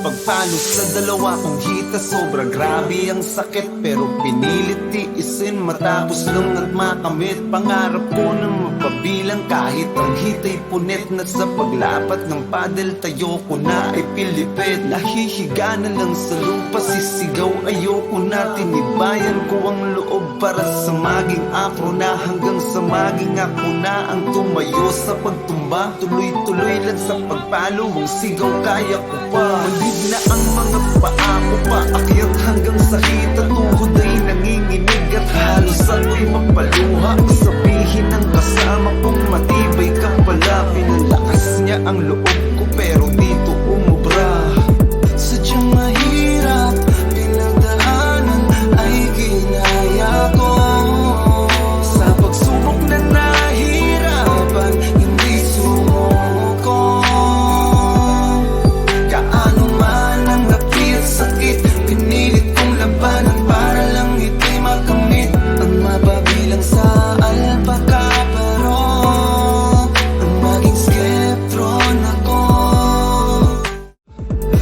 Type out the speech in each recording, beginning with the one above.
pagpalo sa dalawa kong hita. Sobra grabe ang sakit pero pinilit tiisin. Matapos lang at makamit pangarap ko na mapabilang. Kahit ang hita'y punit na sa paglapat ng paddle. Tayo ko na ay pilipit, nahihiga na lang sa lupa. Sisigaw ayoko na, tinibayan ko ang loob para sa maging afro na. Hanggang sa maging ako na ang tumayo sa pagtumba. Tuloy-tuloy lang sa pagpalo, ang sigaw kaya ko pa. Malid na ang mga paa ko pa, akyat hanggang sa hita. Tuhod ay nanginginig at halos ako'y mapaluha. Ang sabihin ng kasama kong matibay ka pala. Pinalakas niya ang loob ko pero dito umubra. Sadyang mahirap, pinagdaanan ay ginaya ko. Sa pagsubok na nahirapan, hindi sumuko. Kaano man ang napit sakit, pinilit kong labanan para lang ito'y makamit. Ang mapabilang sa alpaka pero ang maging skeptron ako.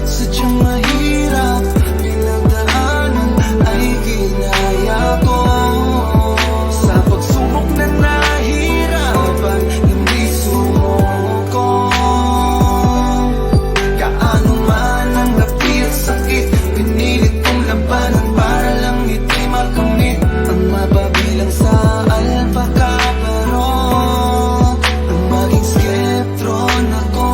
Sadyang mahirap, pinagdaanan ay ginaya ko. Sa pagsubok na nahirapan, hindi sumuko. Kaano man ang napit sakit, pinilit kong labanan para lang ito'y makamit. Ang mapabilang sa alpaka pero ang maging skeptron ako.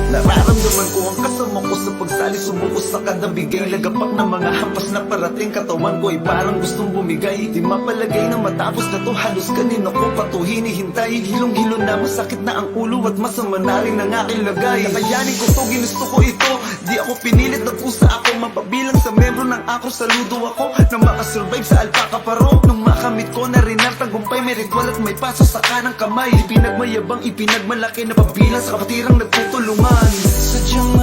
Nararamdaman ko ang kasama ko sa pagsali. Sumuko sa kada bigay, lagapak ng mga hampas na parating. Katawan ko ay parang gustong bumigay. Di mapalagay na matapos na to, halos kanina ko pa to hinihintay. Hilong-hilo na, masakit na ang ulo at masama na rin ang aking lagay. Nakayanin ko to, ginusto ko ito. Di ako pinilit, nagpusa ako. Mapabilang sa membro ng akro, saludo ako na makasurvive sa alpaka paro. Nung makamit ko na rin ang tagumpay, may ritual at may paso sa kanang kamay. Ipinagmayabang, ipinagmalaki na pabilang sa kapatirang nagtutulungan. Sadyang